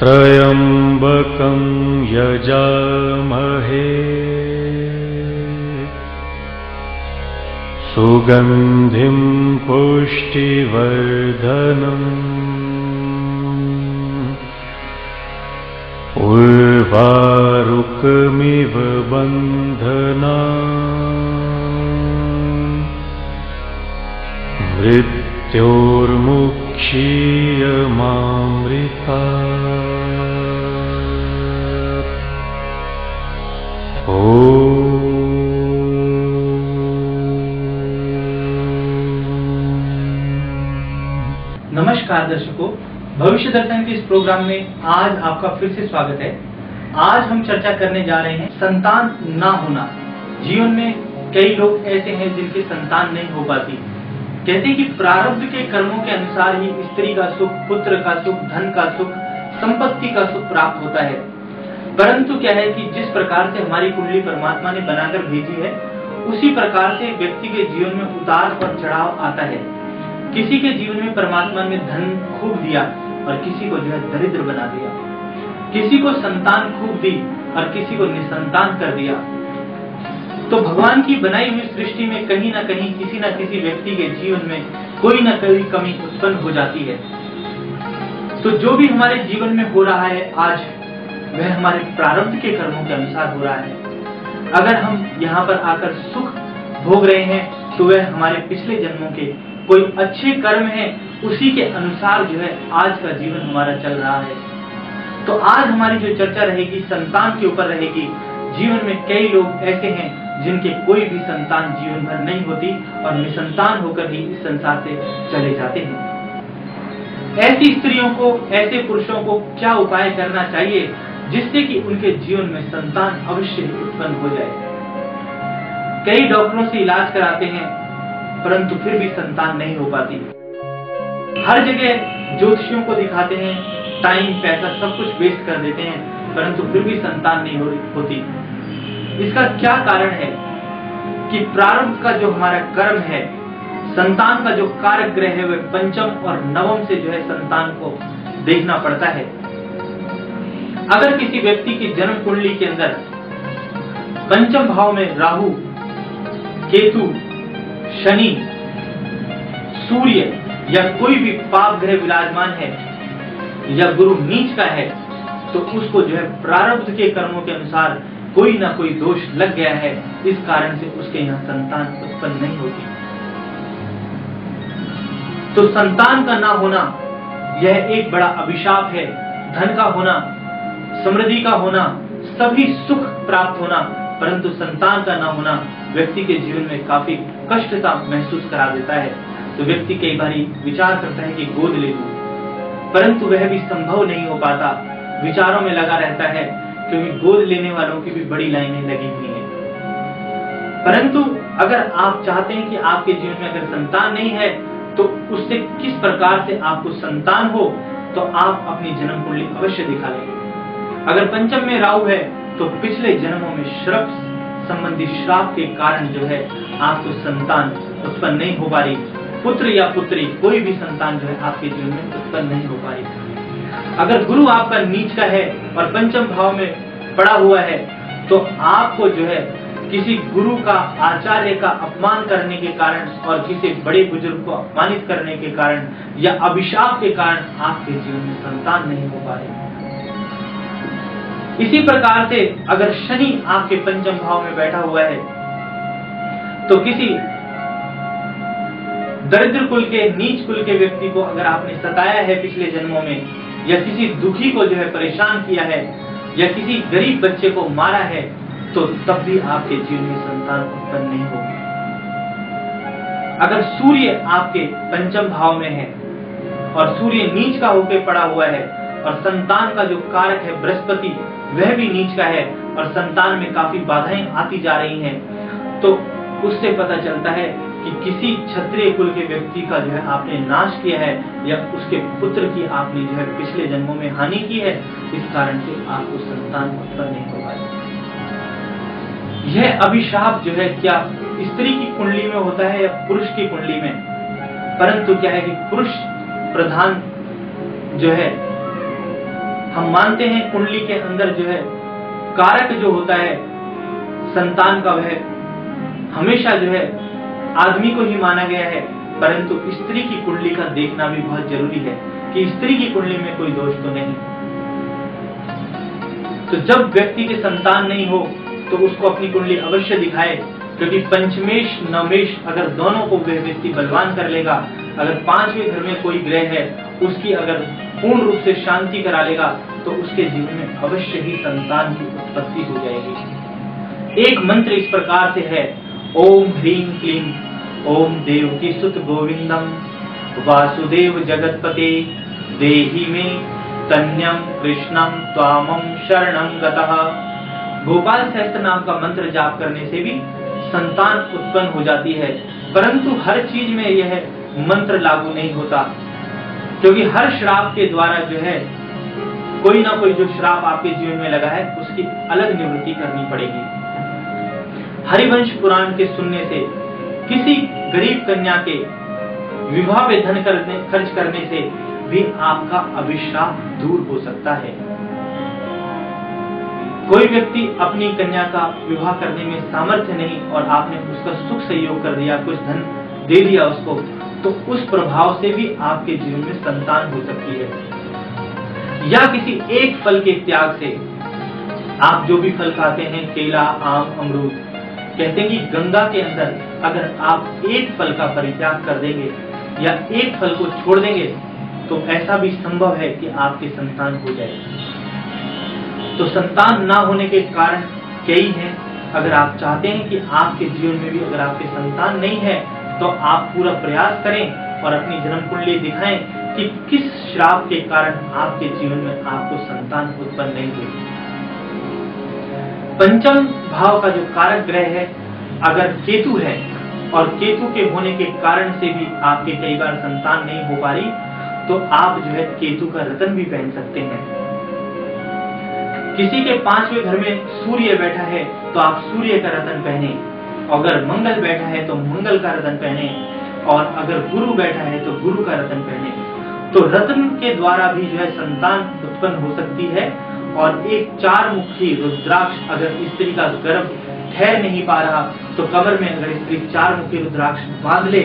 त्र्यम्बकं यजामहे सुगन्धिं पुष्टिवर्धनम् उर्वारुकमिव बन्धनान् मृत्योर्मुक्षीयमामृतात्। नमस्कार दर्शकों, भविष्य दर्शन के इस प्रोग्राम में आज आपका फिर से स्वागत है। आज हम चर्चा करने जा रहे हैं संतान ना होना। जीवन में कई लोग ऐसे हैं जिनके संतान नहीं हो पाती। कहते हैं कि प्रारब्ध के कर्मों के अनुसार ही स्त्री का सुख, पुत्र का सुख, धन का सुख, संपत्ति का सुख प्राप्त होता है। परंतु क्या है कि जिस प्रकार से हमारी कुंडली परमात्मा ने बनाकर भेजी है, उसी प्रकार से व्यक्ति के जीवन में उतार और चढ़ाव आता है। किसी के जीवन में परमात्मा ने धन खूब दिया और किसी को जो है दरिद्र बना दिया। किसी को संतान खूब दी और किसी को निसंतान कर दिया। तो भगवान की बनाई हुई सृष्टि में कहीं ना कहीं किसी न किसी व्यक्ति के जीवन में कोई न कोई कमी उत्पन्न हो जाती है। तो जो भी हमारे जीवन में हो रहा है आज, वह हमारे प्रारब्ध के कर्मों के अनुसार हो रहा है। अगर हम यहाँ पर आकर सुख भोग रहे हैं तो वह हमारे पिछले जन्मों के कोई अच्छे कर्म है, उसी के अनुसार जो है आज का जीवन हमारा चल रहा है। तो आज हमारी जो चर्चा रहेगी संतान के ऊपर रहेगी। जीवन में कई लोग ऐसे हैं जिनके कोई भी संतान जीवन भर नहीं होती और निसंतान होकर ही इस संसार से चले जाते हैं। ऐसी स्त्रियों को, ऐसे पुरुषों को क्या उपाय करना चाहिए जिससे कि उनके जीवन में संतान अवश्य ही उत्पन्न हो जाए। कई डॉक्टरों से इलाज कराते हैं परंतु फिर भी संतान नहीं हो पाती। हर जगह ज्योतिषियों को दिखाते हैं, टाइम, पैसा सब कुछ वेस्ट कर देते हैं परंतु फिर भी संतान नहीं होती। इसका क्या कारण है कि प्रारब्ध का जो हमारा कर्म है, संतान का जो कारक ग्रह है, वह पंचम और नवम से जो है संतान को देखना पड़ता है। अगर किसी व्यक्ति की जन्म कुंडली के अंदर पंचम भाव में राहु, केतु, शनि, सूर्य या कोई भी पाप ग्रह विराजमान है या गुरु नीच का है, तो उसको जो है प्रारब्ध के कर्मों के अनुसार कोई ना कोई दोष लग गया है। इस कारण से उसके यहाँ संतान उत्पन्न नहीं होती। तो संतान का ना होना यह एक बड़ा अभिशाप है। धन का होना, समृद्धि का होना, सभी सुख प्राप्त होना, परंतु संतान का ना होना व्यक्ति के जीवन में काफी कष्टता महसूस करा देता है। तो व्यक्ति कई बार विचार करता है कि गोद ले लूं, परंतु वह भी संभव नहीं हो पाता। विचारों में लगा रहता है क्योंकि गोद लेने वालों की भी बड़ी लाइनें लगी हुई हैं। परंतु अगर आप चाहते हैं कि आपके जीवन में अगर संतान नहीं है तो उससे किस प्रकार से आपको संतान हो, तो आप अपनी जन्म कुंडली अवश्य दिखा लें। अगर पंचम में राहु है तो पिछले जन्मों में श्रप संबंधी श्राप के कारण जो है आपको संतान उत्पन्न नहीं हो पा रही। पुत्र या पुत्री कोई भी संतान जो है आपके जीवन में उत्पन्न नहीं हो पा रही। अगर गुरु आपका नीच का है और पंचम भाव में पड़ा हुआ है तो आपको जो है किसी गुरु का, आचार्य का अपमान करने के कारण और किसी बड़े बुजुर्ग को अपमानित करने के कारण या अभिशाप के कारण आपके जीवन में संतान नहीं हो पा रही। इसी प्रकार से अगर शनि आपके पंचम भाव में बैठा हुआ है तो किसी दरिद्र कुल के, नीच कुल के व्यक्ति को अगर आपने सताया है पिछले जन्मों में, या किसी दुखी को जो है परेशान किया है, या किसी गरीब बच्चे को मारा है, तो तब भी आपके जीवन में संतान उत्पन्न नहीं होगी। अगर सूर्य आपके पंचम भाव में है और सूर्य नीच का होकर पड़ा हुआ है और संतान का जो कारक है बृहस्पति वह भी नीच का है और संतान में काफी बाधाएं आती जा रही हैं, तो उससे पता चलता है कि किसी क्षत्रिय कुल के व्यक्ति का जो है आपने नाश किया है या उसके पुत्र की आपने जो है पिछले जन्मों में हानि की है। इस कारण से आपको संतान उत्पन्न नहीं हो पाई। यह अभिशाप जो है क्या स्त्री की कुंडली में होता है या पुरुष की कुंडली में, परंतु क्या है कि पुरुष प्रधान जो है, हम मानते हैं कुंडली के अंदर जो है कारक जो होता है संतान का, वह हमेशा जो है आदमी को ही माना गया है, परंतु स्त्री की कुंडली का देखना भी बहुत जरूरी है कि स्त्री की कुंडली में कोई दोष तो नहीं। तो जब व्यक्ति के संतान नहीं हो तो उसको अपनी कुंडली अवश्य दिखाए, क्योंकि पंचमेश नवमेश अगर दोनों को वह व्यक्ति बलवान कर लेगा, अगर पांचवें घर में कोई ग्रह है उसकी अगर पूर्ण रूप से शांति करा लेगा तो उसके जीवन में अवश्य ही संतान की उत्पत्ति हो जाएगी। एक मंत्र इस प्रकार से है, ओम ह्रीं क्लीं ओम देवकी सुत गोविंदम वासुदेव जगतपते देहि मे तन्यम कृष्णम त्वामं शरणं गतः। गोपाल सहस्त्र नाम का मंत्र जाप करने से भी संतान उत्पन्न हो जाती है, परंतु हर चीज में यह मंत्र लागू नहीं होता, क्योंकि हर श्राप के द्वारा जो है कोई ना कोई जो श्राप आपके जीवन में लगा है उसकी अलग निवृत्ति करनी पड़ेगी। हरिवंश पुराण के सुनने से किसी गरीब कन्या के विवाह में धन खर्च करने से भी आपका अभिशाप दूर हो सकता है। कोई व्यक्ति अपनी कन्या का विवाह करने में सामर्थ्य नहीं और आपने उसका सुख सहयोग कर दिया, कुछ धन दे दिया उसको, तो उस प्रभाव से भी आपके जीवन में संतान हो सकती है। या किसी एक फल के त्याग से, आप जो भी फल खाते हैं केला आम अमरूद, कहते हैं कि गंगा के अंदर अगर आप एक फल का परित्याग कर देंगे या एक फल को छोड़ देंगे तो ऐसा भी संभव है कि आपके संतान हो जाए। तो संतान ना होने के कारण कई हैं। अगर आप चाहते हैं कि आपके जीवन में भी अगर आपके संतान नहीं है तो आप पूरा प्रयास करें और अपनी जन्म कुंडली दिखाएं कि किस श्राप के कारण आपके जीवन में आपको संतान उत्पन्न नहीं हुई। पंचम भाव का जो कारक ग्रह है अगर केतु है और केतु के होने के कारण से भी आपके कई बार संतान नहीं हो पा रही, तो आप जो है केतु का रतन भी पहन सकते हैं। किसी के पांचवें घर में सूर्य बैठा है तो आप सूर्य का रतन पहने, अगर मंगल बैठा है तो मंगल का रतन पहने, और अगर गुरु बैठा है तो गुरु का रतन पहने। तो रत्न के द्वारा भी जो है संतान उत्पन्न हो सकती है। और एक 4 मुखी रुद्राक्ष अगर स्त्री का गर्भ ठहर नहीं पा रहा तो कमर में अगर स्त्री 4 मुखी रुद्राक्ष बांध ले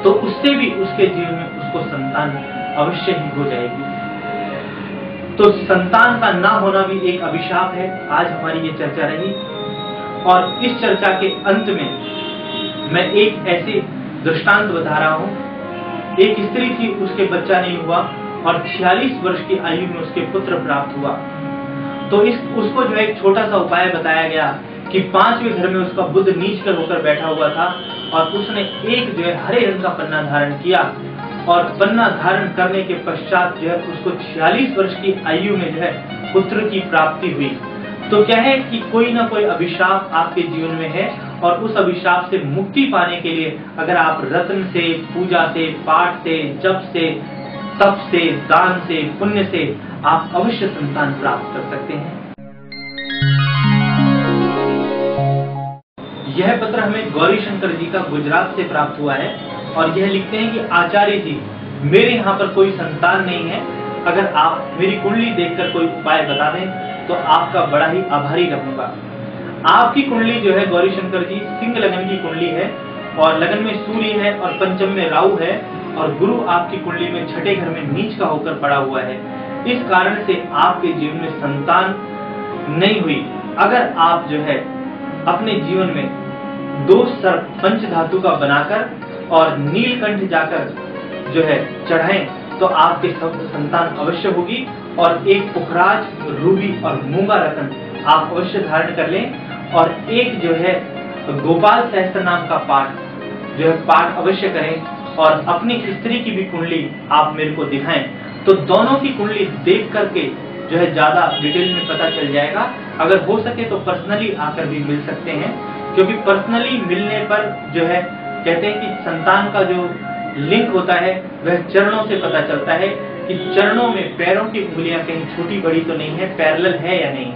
तो उससे भी उसके जीवन में उसको संतान अवश्य ही हो जाएगी। तो संतान का ना होना भी एक अभिशाप है। आज हमारी ये चर्चा रही और इस चर्चा के अंत में मैं एक ऐसे दृष्टांत बता रहा हूँ। एक स्त्री थी, उसके बच्चा नहीं हुआ और 46 वर्ष की आयु में उसके पुत्र प्राप्त हुआ। तो उसको जो है एक छोटा सा उपाय बताया गया कि 5वें घर में उसका बुध नीच कर होकर बैठा हुआ था और उसने एक जो है हरे रंग का पन्ना धारण किया और पन्ना धारण करने के पश्चात जो है उसको 46 वर्ष की आयु में जो है पुत्र की प्राप्ति हुई। तो क्या है कि कोई ना कोई अभिशाप आपके जीवन में है और उस अभिशाप से मुक्ति पाने के लिए अगर आप रत्न से, पूजा से, पाठ से, जप से, तप से, दान से, पुण्य से आप अवश्य संतान प्राप्त कर सकते हैं। यह पत्र हमें गौरी शंकर जी का गुजरात से प्राप्त हुआ है और यह लिखते हैं कि आचार्य जी, मेरे यहाँ पर कोई संतान नहीं है, अगर आप मेरी कुंडली देखकर कोई उपाय बता दें तो आपका बड़ा ही आभारी रहूंगा। आपकी कुंडली जो है गौरी शंकर जी सिंह लगन की कुंडली है और लगन में सूर्य है और पंचम में राहु है और गुरु आपकी कुंडली में छठे घर में नीच का होकर पड़ा हुआ है। इस कारण से आपके जीवन में संतान नहीं हुई। अगर आप जो है अपने जीवन में 2 सर्प पंच धातु का बनाकर और नीलकंठ जाकर जो है चढ़ाएं तो आपके संतान अवश्य होगी। और एक पुखराज, रूबी और मूंगा रतन आप अवश्य धारण कर लें और एक जो है गोपाल सहस्त्र नाम का पाठ जो है पाठ अवश्य करें और अपनी स्त्री की भी कुंडली आप मेरे को दिखाएं तो दोनों की कुंडली देख करके जो है ज्यादा डिटेल में पता चल जाएगा। अगर हो सके तो पर्सनली आकर भी मिल सकते हैं, क्योंकि पर्सनली मिलने पर जो है कहते हैं कि संतान का जो लिंक होता है वह चरणों से पता चलता है कि चरणों में पैरों की उंगलियां कहीं छोटी बड़ी तो नहीं है, पैरेलल है या नहीं।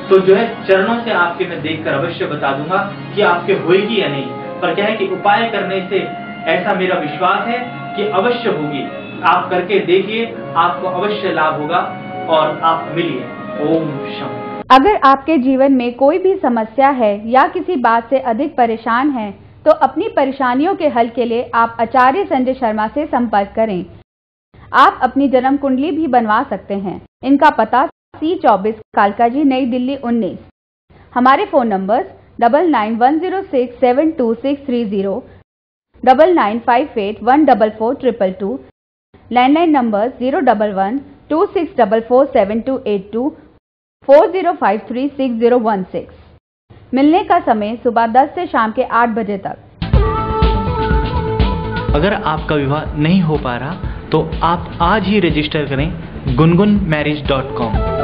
तो जो है चरणों से आपके मैं देखकर अवश्य बता दूंगा कि आपके होएगी या नहीं। पर क्या है कि उपाय करने से ऐसा मेरा विश्वास है कि अवश्य होगी। आप करके देखिए, आपको अवश्य लाभ होगा और आप मिलिए। ओम शम। अगर आपके जीवन में कोई भी समस्या है या किसी बात से अधिक परेशान हैं, तो अपनी परेशानियों के हल के लिए आप आचार्य संजय शर्मा से संपर्क करें। आप अपनी जन्म कुंडली भी बनवा सकते हैं। इनका पता C24 कालकाजी, नई दिल्ली 19। हमारे फोन नंबर्स 9910672630, 9958144222, लैंडलाइन नंबर 01126447282, 40536016। मिलने का समय सुबह 10 से शाम के 8 बजे तक। अगर आपका विवाह नहीं हो पा रहा तो आप आज ही रजिस्टर करें gungunmarriage.com।